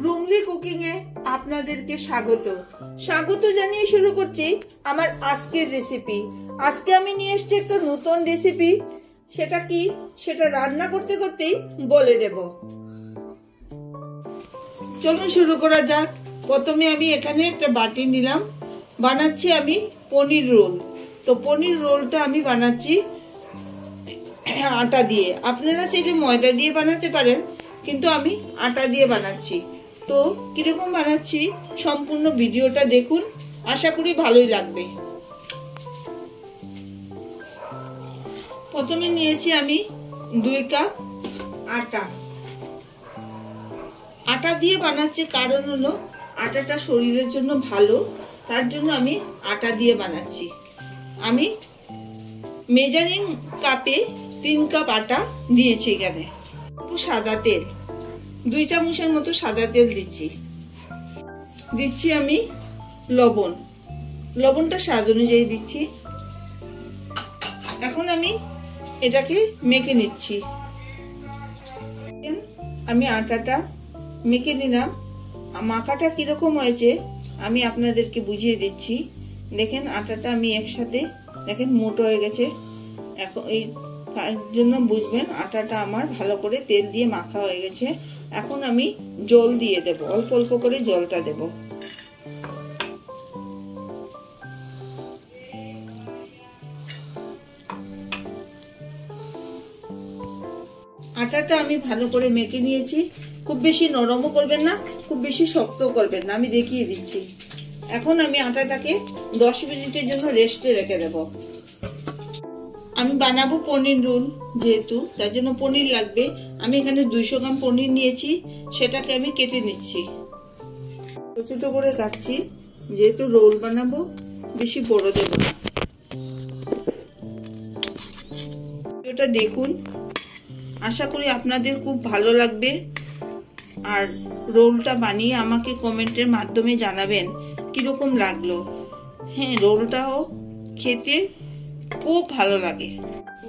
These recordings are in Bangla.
রুমলি কুকিং এ আপনাদেরকে স্বাগত জানিয়ে শুরু করছি আমার আজকের রেসিপি। আজকে আমি নিয়ে এসেছি একটা নতুন রেসিপি। সেটা কি, সেটা রান্না করতে করতেই বলে দেব। চলুন শুরু করা যাক। প্রথমে আমি এখানে একটা বাটি নিলাম, বানাচ্ছি আমি পনির রোল। তো পনির রোলটা আমি বানাচ্ছি আটা দিয়ে। আপনারা চাইলে ময়দা দিয়ে বানাতে পারেন, কিন্তু আমি আটা দিয়ে বানাচ্ছি। তো কিরকম বানাচ্ছি সম্পূর্ণ ভিডিওটা দেখুন, আশা করি ভালোই লাগবে। প্রথমে নিয়েছি আমি 2 কাপ আটা। আটা দিয়ে বানাচ্ছি কারণ হলো আটাটা শরীরের জন্য ভালো, তার জন্য আমি আটা দিয়ে বানাচ্ছি। আমি মেজারিং কাপে 3 কাপ আটা দিয়েছি। এখানে সাদা তেল 2 চামচের মতো সাদা তেল দিচ্ছি আমি লবণটা স্বাদ অনুযায়ী দিচ্ছি। এখন আমি এটাকে মেখে নিচ্ছি। আমি আটাটা মেখে নিলাম। মাখাটা কিরকম হয়েছে আমি আপনাদেরকে বুঝিয়ে দিচ্ছি। দেখেন আটাটা আমি একসাথে দেখেন মোটা হয়ে গেছে। এখন এই তার জন্য বুঝবেন আটাটা আমার ভালো করে তেল দিয়ে মাখা হয়ে গেছে। এখন আমি জল দিয়ে দেব, অল্প অল্প করে জলটা দেব। আটাটা আমি ভালো করে মেখে নিয়েছি। খুব বেশি নরমও করবেন না, খুব বেশি শক্তও করবেন না, আমি দেখিয়ে দিচ্ছি। এখন আমি আটাটাকে 10 মিনিটের জন্য রেস্টে রেখে দেব। আমি বানাবো পনির রোল, যেহেতু তার জন্য পনির লাগবে। আমি এখানে 200 গ্রাম পনির নিয়েছি, সেটাকে আমি কেটে নিচ্ছি। ছোট ছোট করে কাটছি, যেহেতু রোল বানাবো বেশি বড় দেব না। এটা দেখুন, আশা করি আপনাদের খুব ভালো লাগবে। আর রোলটা বানিয়ে আমাকে কমেন্টের মাধ্যমে জানাবেন কিরকম লাগলো। হ্যাঁ, রোলটাও খেতে খুব ভালো লাগে।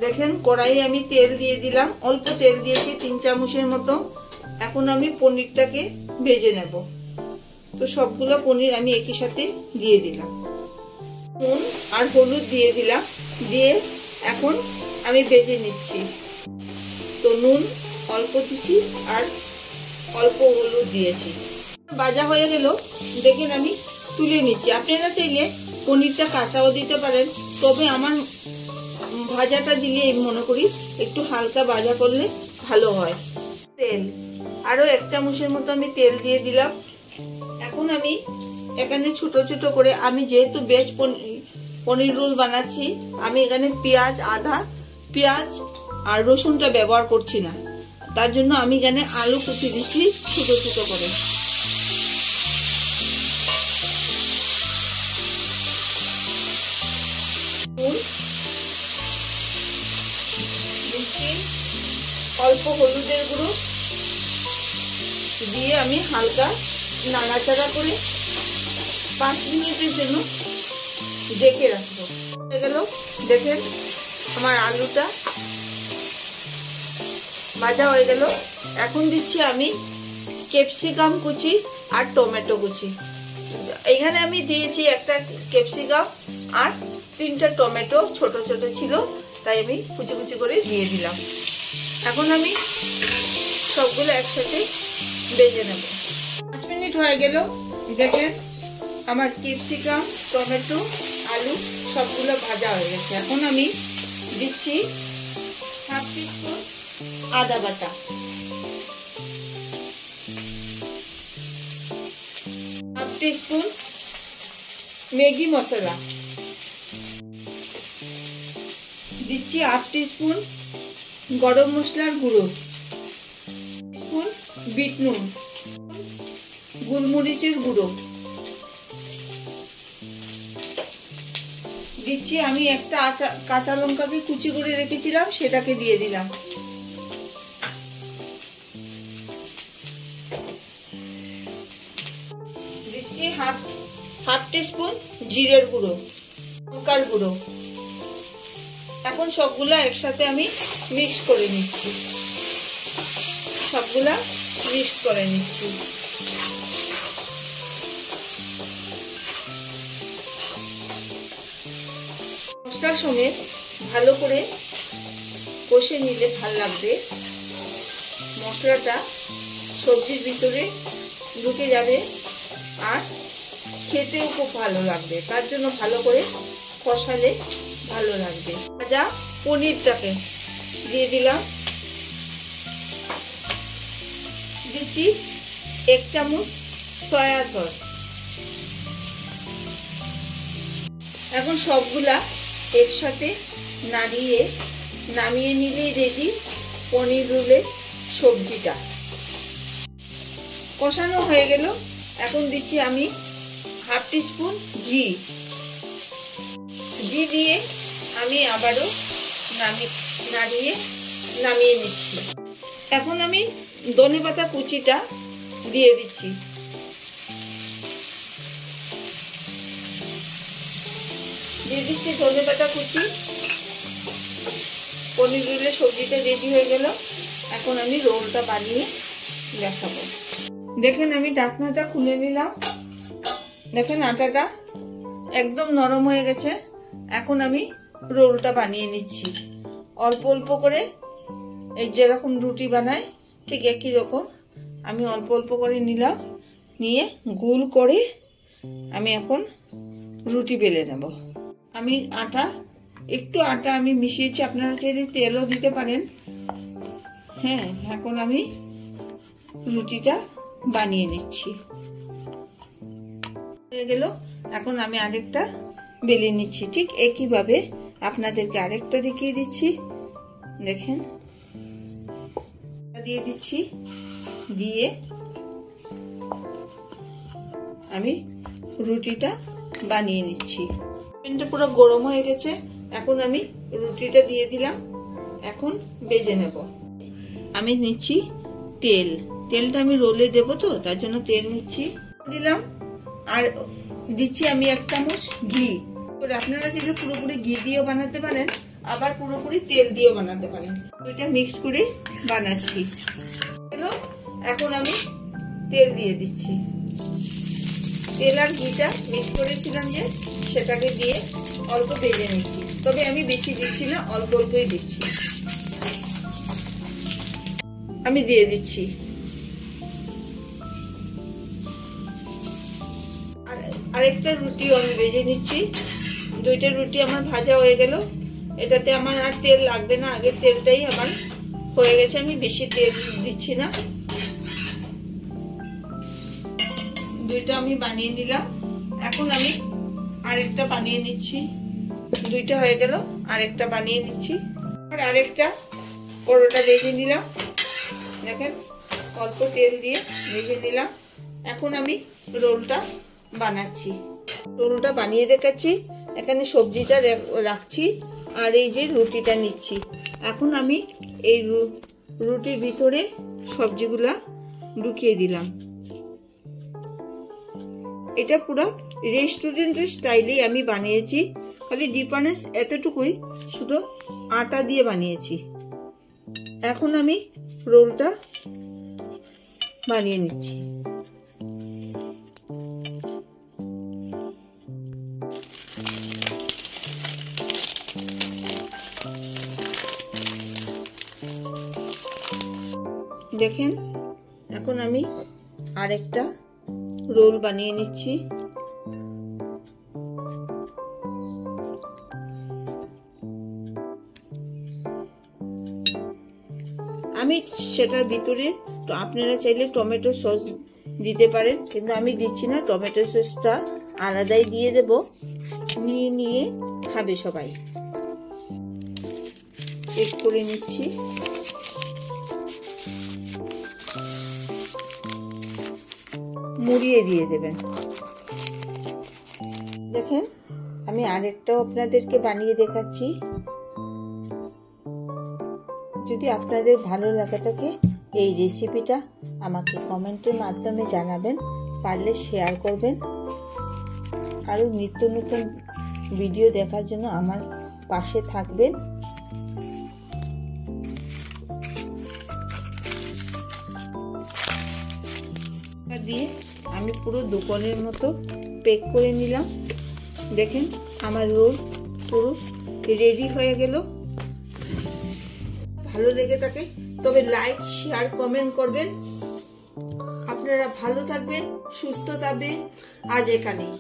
দেখেন কড়াই আমি তেল দিয়ে দিলাম, অল্প তেল দিয়েছি 3 চামচের মতো। এখন আমি পনিরটাকে ভেজে নেব। তো সবগুলো পনির আমি একই সাথে দিয়ে দিলাম। নুন আর হলুদ দিয়ে দিলাম, দিয়ে এখন আমি ভেজে নিচ্ছি। তো নুন অল্প দিচ্ছি আর অল্প হলুদ দিয়েছি। ভাজা হয়ে গেল, দেখেন আমি তুলে নিচ্ছি। আপনারা চাইলে পনিরটা কাঁচাও দিতে পারেন, তবে আমার ভাজাটা দিলে মনে করি একটু হালকা ভাজা করলে ভালো হয়। তেল আরো 1 চামচের মতো আমি তেল দিয়ে দিলাম। এখন আমি এখানে ছোট ছোট করে, আমি যেহেতু ভেজ পনির রোল বানাচ্ছি, আমি এখানে আদা পেঁয়াজ আর রসুনটা ব্যবহার করছি না। তার জন্য আমি এখানে আলু কুচি দিচ্ছি ছোট ছোট করে। অল্প হলুদের গুঁড়ো দিয়ে আমি হালকা নাড়াচাড়া করে 5 মিনিটের জন্য ঢেকে রাখবো। হয়ে গেল, দেখেন আমার আলুটা ভাজা হয়ে গেল। এখন দিচ্ছি আমি ক্যাপসিকাম কুচি আর টমেটো কুচি। এখানে আমি দিয়েছি একটা ক্যাপসিকাম আর 3টা টমেটো, ছোট ছোট ছিল, তাই আমি কুচি কুচি করে দিয়ে দিলাম। এখন আমি সবগুলো একসাথে ভেজে নেব। 5 মিনিট হয়ে গেল। দেখেন আমার ক্যাপসিকাম টমেটো আলু সবগুলো ভাজা হয়ে গেছে। এখন আমি দিচ্ছি 1/2 টিস্পুন আদা বাটা, 1/2 টিস্পুন ম্যাগি মশলা, দিচ্ছি 1/2 টিস্পুন গরম মশলার গুঁড়ো, স্পুন বিট নুন, গোলমরিচের গুঁড়ো দিচ্ছি। আমি একটা কাঁচা লঙ্কাকে কুচি করে রেখেছিলাম, সেটাকে দিয়ে দিলাম। দিচ্ছি হাফ টিস্পুন জিরের গুঁড়ো, লঙ্কার গুঁড়ো। এখন সবগুলা একসাথে আমি মিক্স করে নিচ্ছি। মশলার সমেত ভালো করে কষে নিলে ভালো লাগবে। মশলাটা সবজির ভিতরে ঢুকে যাবে আর খেতেও খুব ভালো লাগবে, তার জন্য ভালো করে কষালে ভালো লাগবে। ভাজা পনিরটাকে দিয়ে দিলাম, দিচ্ছি 1 চামচ সয়া সস। এখন সবগুলা একসাথে নাড়িয়ে নামিয়ে নিলেই রেডি পনির রোলের সবজিটা। কষানো হয়ে গেল। এখন দিচ্ছি আমি 1/2 টিস্পুন ঘি দিয়ে আমি আবারও নাড়িয়ে নামিয়ে নিচ্ছি। এখন আমি ধনেপাতা কুচিটা দিয়ে দিচ্ছি। দিয়ে দিচ্ছি ধনেপাতা কুচি। পনির রোলের সবজিটা রেডি হয়ে গেল। এখন আমি রোলটা বানিয়ে দেখাবো। দেখেন আমি ঢাকনাটা খুলে নিলাম। দেখেন আটাটা একদম নরম হয়ে গেছে। এখন আমি রোলটা বানিয়ে নিচ্ছি অল্প অল্প করে। এই যেরকম রুটি বানায় ঠিক একই রকম আমি অল্প অল্প করে নিলাম, নিয়ে গোল করে আমি এখন রুটি বেলে নেব। আমি একটু আটা আমি মিশিয়েছি, আপনারা চাইলে তেলও দিতে পারেন। হ্যাঁ, এখন আমি রুটিটা বানিয়ে নিচ্ছি। হয়ে গেল। এখন আমি আরেকটা বেলে নিচ্ছি। ঠিক একইভাবে আপনাদেরকে আরেকটা দেখিয়ে দিচ্ছি। দেখেন দিয়ে দিচ্ছি, দিয়ে আমি রুটিটা বানিয়ে নিচ্ছি। প্যানটা পুরো গরম হয়ে গেছে। এখন আমি রুটিটা দিয়ে দিলাম। এখন ভেজে নেব। আমি নিচ্ছি তেলটা আমি রোলে দেবো তো, তার জন্য তেল নিচ্ছি, দিলাম। আর দিচ্ছি আমি 1 চামচ ঘি। আপনারা চাইলে পুরোপুরি ঘি দিয়েও বানাতে পারেন, আবার পুরোপুরি তেল দিয়েও বানাতে পারেন। দুইটা মিক্স করে বানাচ্ছি। এখন আমি তেল দিয়ে দিচ্ছি। তেল আর ঘিটা মিক্স করেছিলাম যে, সেটাকে দিয়ে অল্প ভেজে নিচ্ছি। তবে আমি বেশি দিচ্ছি না, অল্প অল্পই দিচ্ছি। আমি দিয়ে দিচ্ছি। আরেকটা রুটিও আমি ভেজে নিচ্ছি। 2টা রুটি আমার ভাজা হয়ে গেল। এটাতে আমার আর তেল লাগবে না, আগের তেলটাই আমার হয়ে গেছে। আমি বেশি তেল দিচ্ছি না। 2টা আমি বানিয়ে নিলাম। এখন আমি আরেকটা বানিয়ে নিচ্ছি। 2টা হয়ে গেল, আরেকটা বানিয়ে নিচ্ছি। আর আরেকটা পরোটা ভেজে নিলাম। দেখেন অল্প তেল দিয়ে ভেজে নিলাম। এখন আমি রোলটা বানাচ্ছি। রোলটা বানিয়ে দেখাচ্ছি। এখানে সবজিটা রাখছি আর এই যে রুটিটা নিচ্ছি। এখন আমি এই রুটির ভিতরে সবজিগুলা ঢুকিয়ে দিলাম। এটা পুরো রেস্টুরেন্টের স্টাইলেই আমি বানিয়েছি, খালি ডিফারেন্স এতটুকুই, শুধু আটা দিয়ে বানিয়েছি। এখন আমি রোলটা বানিয়ে নিচ্ছি। দেখেন এখন আমি আরেকটা রোল বানিয়ে নিচ্ছি। আমি সেটার ভিতরে আপনারা চাইলে টমেটো সস দিতে পারেন, কিন্তু আমি দিচ্ছি না। টমেটো সসটা আলাদাই দিয়ে দেব, নিয়ে খাবে সবাই। চেক করে নিচ্ছি। মুড়িয়ে দিয়ে দেবেন। দেখেন আমি আরেকটাও আপনাদেরকে বানিয়ে দেখাচ্ছি। যদি আপনাদের ভালো লাগে থাকে এই রেসিপিটা আমাকে কমেন্টের মাধ্যমে জানাবেন, পারলে শেয়ার করবেন। আরও নিত্য নতুন ভিডিও দেখার জন্য আমার পাশে থাকবেন। দিয়ে আমি পুরো দোকানের মতো পেক করে নিলাম। দেখেন আমার রোল পুরো রেডি হয়ে গেল। ভালো লেগে থাকে তবে লাইক শেয়ার কমেন্ট করবেন। আপনারা ভালো থাকবেন, সুস্থ থাকবেন। আজ এখানেই।